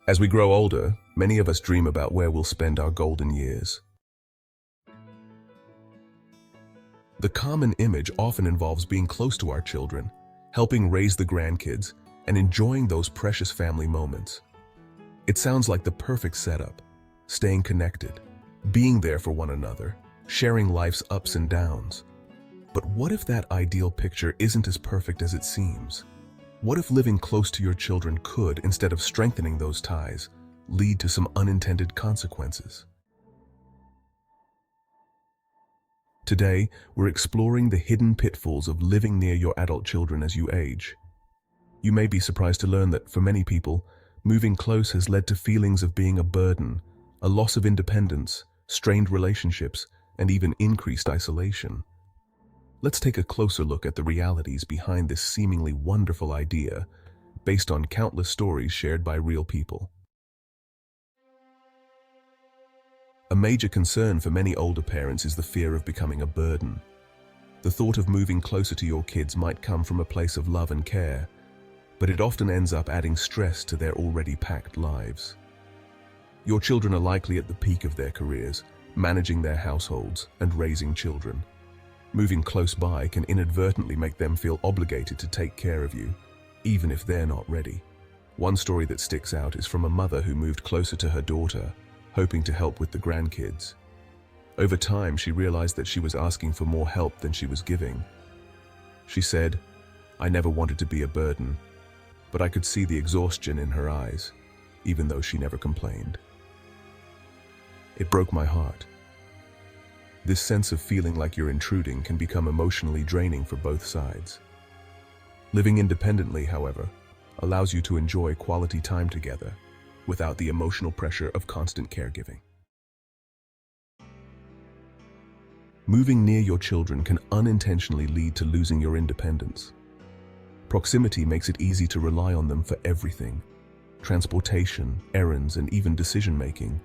As we grow older, many of us dream about where we'll spend our golden years. The common image often involves being close to our children, helping raise the grandkids, and enjoying those precious family moments. It sounds like the perfect setup, staying connected, being there for one another, sharing life's ups and downs. But what if that ideal picture isn't as perfect as it seems? What if living close to your children could, instead of strengthening those ties, lead to some unintended consequences? Today, we're exploring the hidden pitfalls of living near your adult children as you age. You may be surprised to learn that, for many people, moving close has led to feelings of being a burden, a loss of independence, strained relationships, and even increased isolation. Let's take a closer look at the realities behind this seemingly wonderful idea, based on countless stories shared by real people. A major concern for many older parents is the fear of becoming a burden. The thought of moving closer to your kids might come from a place of love and care, but it often ends up adding stress to their already packed lives. Your children are likely at the peak of their careers, managing their households and raising children. Moving close by can inadvertently make them feel obligated to take care of you, even if they're not ready. One story that sticks out is from a mother who moved closer to her daughter, hoping to help with the grandkids. Over time, she realized that she was asking for more help than she was giving. She said, "I never wanted to be a burden, but I could see the exhaustion in her eyes, even though she never complained." It broke my heart. This sense of feeling like you're intruding can become emotionally draining for both sides. Living independently, however, allows you to enjoy quality time together without the emotional pressure of constant caregiving. Moving near your children can unintentionally lead to losing your independence. Proximity makes it easy to rely on them for everything: transportation, errands, and even decision-making.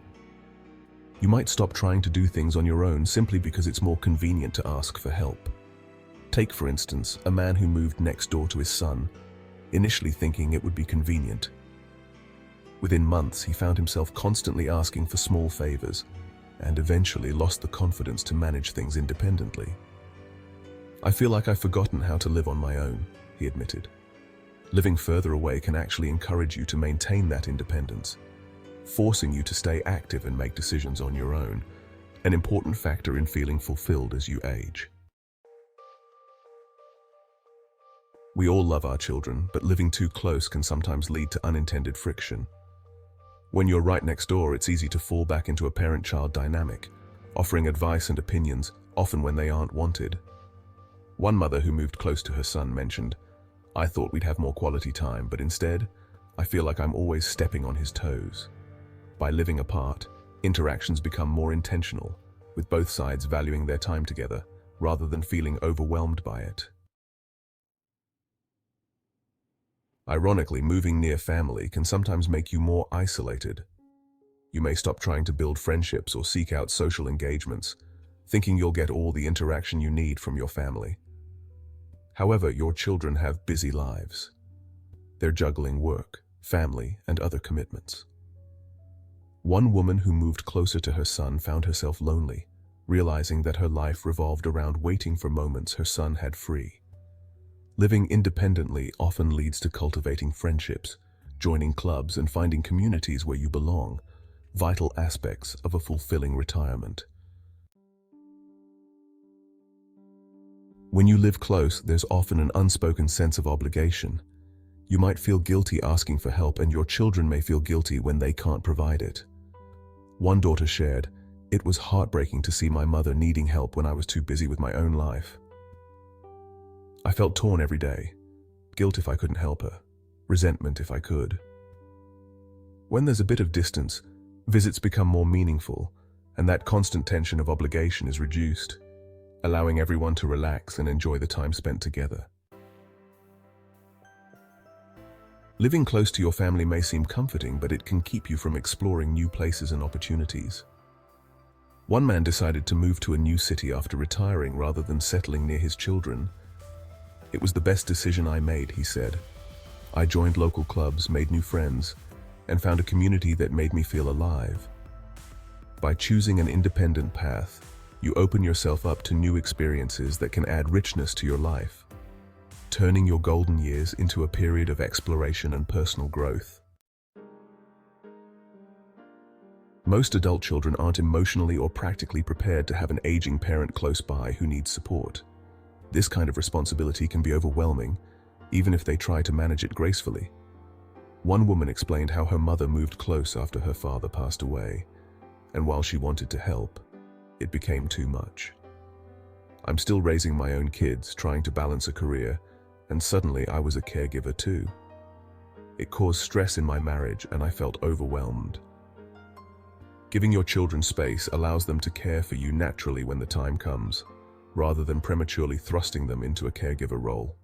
You might stop trying to do things on your own simply because it's more convenient to ask for help. Take, for instance, a man who moved next door to his son, initially thinking it would be convenient. Within months, he found himself constantly asking for small favors and eventually lost the confidence to manage things independently. "I feel like I've forgotten how to live on my own," he admitted. Living further away can actually encourage you to maintain that independence, forcing you to stay active and make decisions on your own, an important factor in feeling fulfilled as you age. We all love our children, but living too close can sometimes lead to unintended friction. When you're right next door, it's easy to fall back into a parent-child dynamic, offering advice and opinions, often when they aren't wanted. One mother who moved close to her son mentioned, "I thought we'd have more quality time, but instead, I feel like I'm always stepping on his toes." By living apart, interactions become more intentional, with both sides valuing their time together, rather than feeling overwhelmed by it. Ironically, moving near family can sometimes make you more isolated. You may stop trying to build friendships or seek out social engagements, thinking you'll get all the interaction you need from your family. However, your children have busy lives. They're juggling work, family, and other commitments. One woman who moved closer to her son found herself lonely, realizing that her life revolved around waiting for moments her son had free. Living independently often leads to cultivating friendships, joining clubs, and finding communities where you belong, vital aspects of a fulfilling retirement. When you live close, there's often an unspoken sense of obligation. You might feel guilty asking for help, and your children may feel guilty when they can't provide it. One daughter shared, "It was heartbreaking to see my mother needing help when I was too busy with my own life. I felt torn every day, guilt if I couldn't help her, resentment if I could." When there's a bit of distance, visits become more meaningful, and that constant tension of obligation is reduced, allowing everyone to relax and enjoy the time spent together. Living close to your family may seem comforting, but it can keep you from exploring new places and opportunities. One man decided to move to a new city after retiring rather than settling near his children. "It was the best decision I made," he said. "I joined local clubs, made new friends, and found a community that made me feel alive. By choosing an independent path, you open yourself up to new experiences that can add richness to your life, turning your golden years into a period of exploration and personal growth. Most adult children aren't emotionally or practically prepared to have an aging parent close by who needs support. This kind of responsibility can be overwhelming, even if they try to manage it gracefully. One woman explained how her mother moved close after her father passed away, and while she wanted to help, it became too much. I'm still raising my own kids, trying to balance a career, and suddenly I was a caregiver too. It caused stress in my marriage, and I felt overwhelmed. Giving your children space allows them to care for you naturally when the time comes, rather than prematurely thrusting them into a caregiver role.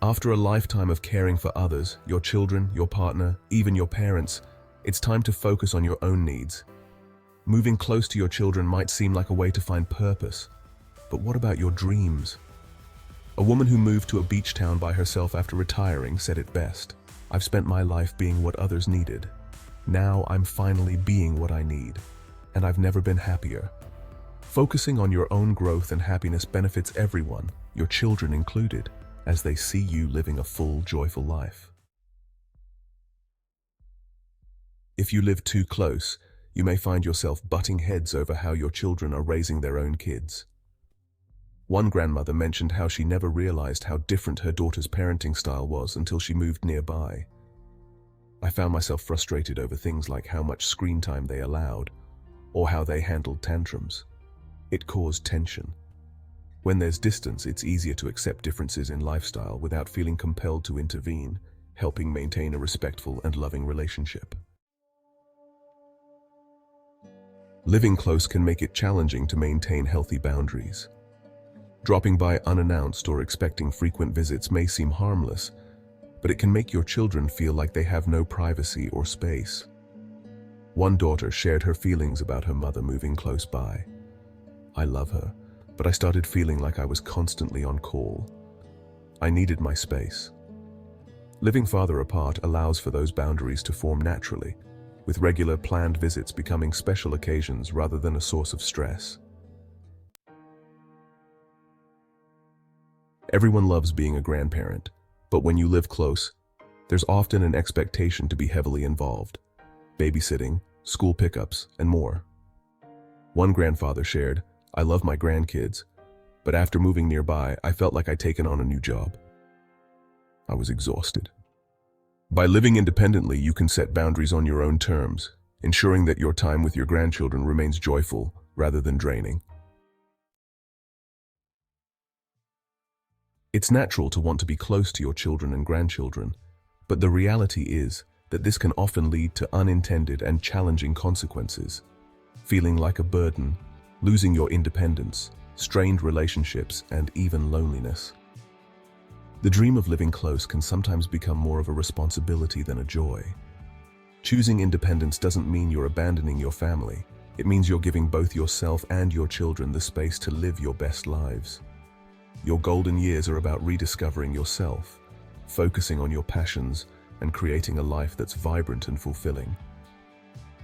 After a lifetime of caring for others, your children, your partner, even your parents, it's time to focus on your own needs. Moving close to your children might seem like a way to find purpose, but what about your dreams? A woman who moved to a beach town by herself after retiring said it best: "I've spent my life being what others needed. Now I'm finally being what I need, and I've never been happier." Focusing on your own growth and happiness benefits everyone, your children included, as they see you living a full, joyful life. If you live too close, you may find yourself butting heads over how your children are raising their own kids. One grandmother mentioned how she never realized how different her daughter's parenting style was until she moved nearby. I found myself frustrated over things like how much screen time they allowed, or how they handled tantrums. It caused tension. When there's distance, it's easier to accept differences in lifestyle without feeling compelled to intervene, helping maintain a respectful and loving relationship. Living close can make it challenging to maintain healthy boundaries. Dropping by unannounced or expecting frequent visits may seem harmless, but it can make your children feel like they have no privacy or space. One daughter shared her feelings about her mother moving close by. "I love her, but I started feeling like I was constantly on call. I needed my space." Living farther apart allows for those boundaries to form naturally, with regular planned visits becoming special occasions rather than a source of stress. Everyone loves being a grandparent, but when you live close, there's often an expectation to be heavily involved: babysitting, school pickups, and more. One grandfather shared, "I love my grandkids, but after moving nearby, I felt like I'd taken on a new job. I was exhausted." By living independently, you can set boundaries on your own terms, ensuring that your time with your grandchildren remains joyful rather than draining. It's natural to want to be close to your children and grandchildren, but the reality is that this can often lead to unintended and challenging consequences: feeling like a burden, losing your independence, strained relationships, and even loneliness. The dream of living close can sometimes become more of a responsibility than a joy. Choosing independence doesn't mean you're abandoning your family. It means you're giving both yourself and your children the space to live your best lives. Your golden years are about rediscovering yourself, focusing on your passions, and creating a life that's vibrant and fulfilling.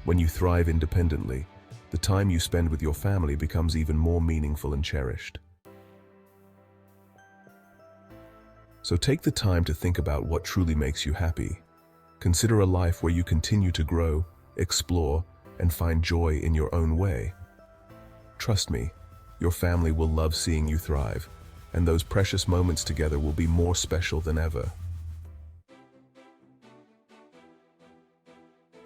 When you thrive independently, the time you spend with your family becomes even more meaningful and cherished. So take the time to think about what truly makes you happy. Consider a life where you continue to grow, explore, and find joy in your own way. Trust me, your family will love seeing you thrive, and those precious moments together will be more special than ever.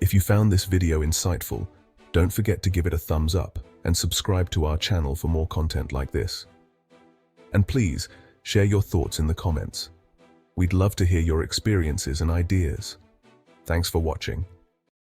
If you found this video insightful, don't forget to give it a thumbs up and subscribe to our channel for more content like this. And please, share your thoughts in the comments. We'd love to hear your experiences and ideas. Thanks for watching.